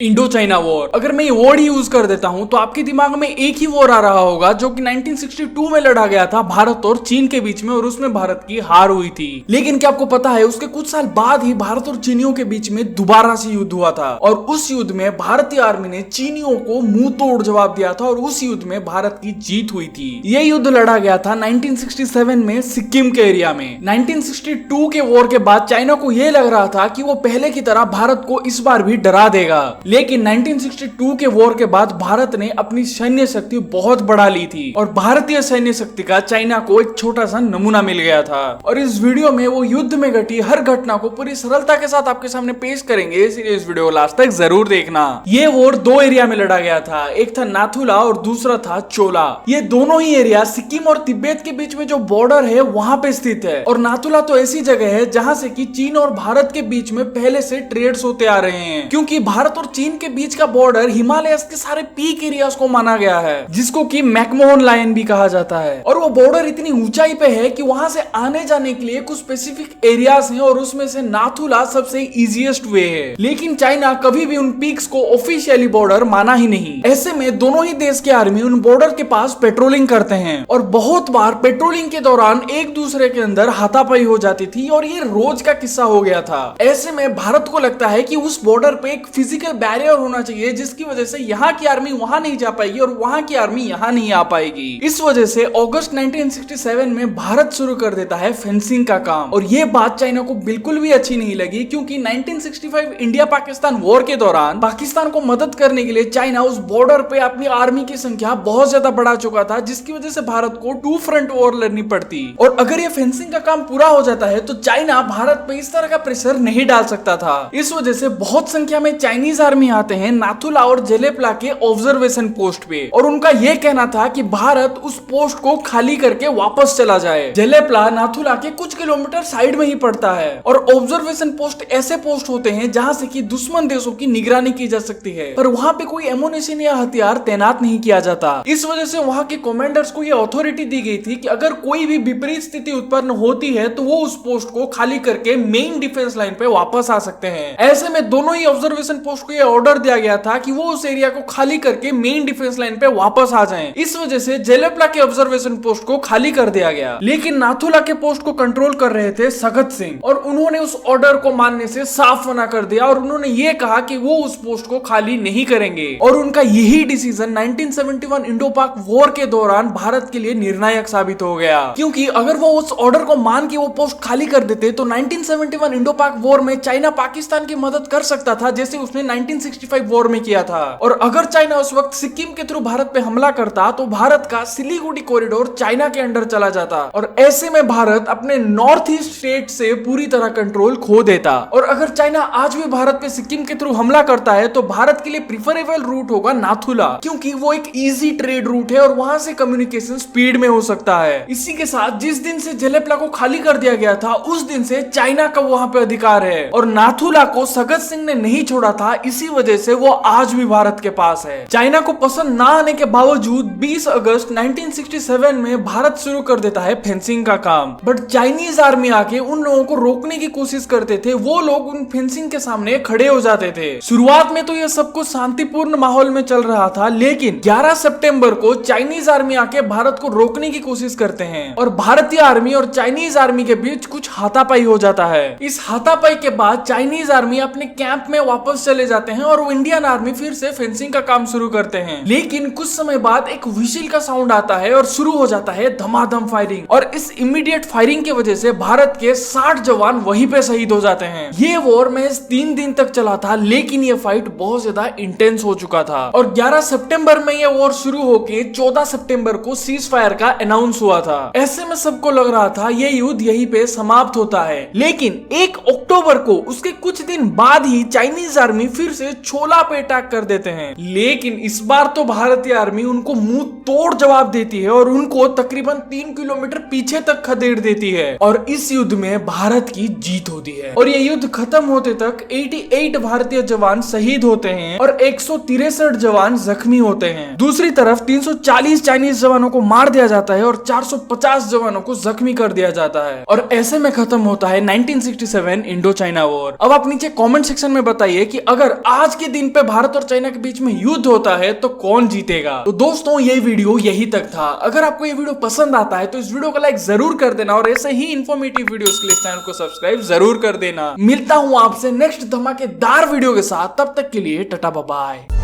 Indo China war. अगर मैं ये वर्ड यूज कर देता हूं तो आपके दिमाग में एक ही वॉर आ रहा होगा जो कि 1962 में लड़ा गया था भारत और चीन के बीच में, और उसमें भारत की हार हुई थी। लेकिन क्या आपको पता है उसके कुछ साल बाद ही भारत और चीनियों के बीच में दोबारा से युद्ध हुआ था, और उस युद्ध में भारतीय आर्मी ने चीनियों को मुंह तोड़ जवाब दिया था, और उस युद्ध में भारत की जीत हुई थी। यह युद्ध लड़ा गया था 1967 में सिक्किम के एरिया में। 1962 के वॉर के बाद चाइना को यह लग रहा था कि वो पहले की तरह भारत को इस बार भी डरा देगा, लेकिन 1962 के वॉर के बाद भारत ने अपनी सैन्य शक्ति बहुत बढ़ा ली थी, और भारतीय सैन्य शक्ति का चाइना को एक छोटा सा नमूना मिल गया था। और इस वीडियो में वो युद्ध में घटी हर घटना को पूरी सरलता के साथ आपके सामने पेश करेंगे, इसलिए इस वीडियो को लास्ट तक जरूर देखना। ये वॉर दो एरिया में लड़ा गया था, एक था नाथुला और दूसरा था चोला। ये दोनों ही एरिया सिक्किम और तिब्बत के बीच में जो बॉर्डर है वहां पे स्थित है, और नाथुला तो ऐसी जगह है जहां से कि चीन और भारत के बीच में पहले से ट्रेड्स होते आ रहे हैं, क्योंकि भारत और चीन के बीच का बॉर्डर हिमालय के सारे पीक एरियाज को माना गया है, जिसको कि मैकमोहन लाइन भी कहा जाता है। और वो बॉर्डर इतनी ऊंचाई पे है कि वहां से आने जाने के लिए कुछ स्पेसिफिक एरियाज हैं, और उसमें से नाथुला सबसे इजीएस्ट वे है। लेकिन चाइना कभी भी उन पीक्स को ऑफिशियली बॉर्डर माना ही नहीं। ऐसे में दोनों ही देश के आर्मी उन बॉर्डर के पास पेट्रोलिंग करते हैं, और बहुत बार पेट्रोलिंग के दौरान एक दूसरे के अंदर हाथापाई हो जाती थी, और ये रोज का किस्सा हो गया था। ऐसे में भारत को लगता है कि उस बॉर्डर पे एक फिजिकल बैरियर होना चाहिए, जिसकी वजह से यहाँ की आर्मी वहां नहीं जा पाएगी और वहां की आर्मी यहाँ नहीं आ पाएगी। इस वजह से अगस्त 1967 में भारत शुरू कर देता है फेंसिंग का काम, और ये बात चाइना को बिल्कुल भी अच्छी नहीं लगी, क्योंकि 1965 इंडिया पाकिस्तान वॉर के दौरान पाकिस्तान को मदद करने के लिए चाइना उस बॉर्डर पे अपनी आर्मी की संख्या बहुत ज्यादा बढ़ा चुका था, जिसकी वजह से भारत को टू फ्रंट वॉर लड़नी पड़ती। और अगर ये फेंसिंग का काम पूरा हो जाता है तो चाइना भारत पे इस तरह का प्रेशर नहीं डाल सकता था। इस वजह से बहुत संख्या में चाइनीज आर्मी आते हैं नाथुला और जेलेप्ला के ऑब्जर्वेशन पोस्ट पे, और उनका यह कहना था कि भारत उस पोस्ट को खाली करके वापस चला जाए। जेलेप्ला नाथुला के कुछ किलोमीटर साइड में ही पड़ता है, और ऑब्जर्वेशन पोस्ट ऐसे पोस्ट होते हैं जहां से कि दुश्मन देशों की निगरानी की जा सकती है, पर वहां पे कोई एमुनिशन या हथियार तैनात नहीं किया जाता। इस वजह से वहां के कमांडर्स को यह अथॉरिटी दी गई थी कि अगर कोई भी विपरीत स्थिति उत्पन्न होती है तो वो उस पोस्ट को खाली करके मेन डिफेंस लाइन पे वापस आ सकते हैं। ऐसे में दोनों ही ऑब्जर्वेशन पोस्ट को यह ऑर्डर दिया गया था कि वो उस एरिया को खाली करके मेन डिफेंस लाइन पे वापस आ जाएं। इस वजह से जेलेप्ला के ऑब्जर्वेशन पोस्ट को खाली कर दिया गया, लेकिन नाथुला के पोस्ट को कंट्रोल कर रहे थे सगत सिंह, और उन्होंने उस ऑर्डर को मानने से साफ मना कर दिया, और उन्होंने ये कहा कि वो उस पोस्ट को खाली नहीं करेंगे। और उनका यही डिसीजन 1971 इंडो पाक वॉर के दौरान भारत के लिए निर्णायक साबित हो गया, क्योंकि अगर वो उस ऑर्डर को मान के वो पोस्ट खाली कर देते तो 1971 इंडो पाक वॉर में चाइना पाकिस्तान की मदद कर सकता था, जैसे उसने 1965 वॉर में किया था। और अगर चाइना उस वक्त सिक्किम के थ्रू भारत पे हमला करता तो भारत का सिलीगुड़ी कॉरिडोर चाइना के अंडर चला जाता, और ऐसे में भारत अपने नॉर्थ ईस्ट स्टेट से पूरी तरह कंट्रोल खो देता। और अगर चाइना आज भी भारत पे सिक्किम के थ्रू हमला करता है तो भारत के लिए प्रिफरेबल रूट होगा नाथुला, क्योंकि वो एक इजी ट्रेड रूट है और वहां से कम्युनिकेशन स्पीड में हो सकता है। इसी के साथ जिस दिन से जेलेप्ला को खाली कर दिया गया था उस दिन से चाइना का वहां पे अधिकार है, और नाथुला को सगत सिंह ने नहीं छोड़ा था, इसी वजह से वो आज भी भारत के पास है। चाइना को पसंद ना आने के बावजूद 20 अगस्त 1967 में भारत शुरू कर देता है फेंसिंग का काम, बट चाइनीज आर्मी आके उन लोगों को रोकने की कोशिश करते थे। वो लोग उन फेंसिंग के सामने खड़े हो जाते थे। शुरुआत में तो ये सब कुछ शांतिपूर्ण माहौल में चल रहा था, लेकिन 11 सितंबर को चाइनीज आर्मी आके भारत को रोकने की कोशिश करते हैं, और भारतीय आर्मी और चाइनीज आर्मी के बीच कुछ हाथापाई हो जाता है। इस हाथापाई के बाद चाइनीज आर्मी अपने कैंप में वापस चले जाते हैं, और इंडियन आर्मी फिर से फेंसिंग का काम शुरू करते हैं। लेकिन कुछ समय बाद एक व्हिसिल का साउंड आता है और शुरू हो जाता है धमाधम फायरिंग, और इस इमीडिएट फायरिंग की वजह से भारत के 60 जवान वहीं पे शहीद हो जाते हैं। ये वॉर महज 3 दिन तक चला था, लेकिन ये फाइट बहुत ज्यादा इंटेंस हो चुका था, और 11 सितंबर में ये वॉर शुरू होके 14 सितंबर को सीज फायर का अनाउंस हुआ था। ऐसे में सबको लग रहा था ये युद्ध यहीं पे समाप्त होता है, लेकिन 1 अक्टूबर को उसके कुछ दिन बाद ही चाइनीज आर्मी फिर से छोला पे अटैक कर देते हैं। लेकिन इस बार तो भारतीय आर्मी उनको मुंह तोड़ जवाब देती है, और उनको तकरीबन 3 किलोमीटर पीछे तक खदेड़ देती है, और इस युद्ध में भारत की जीत होती है। और ये युद्ध खत्म होते तक 88 भारतीय जवान शहीद होते हैं और 163 जवान जख्मी होते हैं। दूसरी तरफ 340 चाइनीज जवानों को मार दिया जाता है और 450 जवानों को जख्मी कर दिया जाता है, और ऐसे में खत्म होता है 1967 इंडो चाइना वॉर। अब आप नीचे कमेंट सेक्शन में बताइए कि अगर आज के दिन पे भारत और चाइना के बीच में युद्ध होता है तो कौन जीतेगा। तो दोस्तों ये वीडियो यही तक था। अगर आपको ये वीडियो पसंद आता है तो इस वीडियो को लाइक जरूर कर देना और ऐसे ही इंफॉर्मेटिव वीडियोस के लिए चैनल को सब्सक्राइब जरूर कर देना। मिलता हूं आपसे नेक्स्ट धमाकेदार वीडियो के साथ, तब तक के लिए टाटा बाय बाय।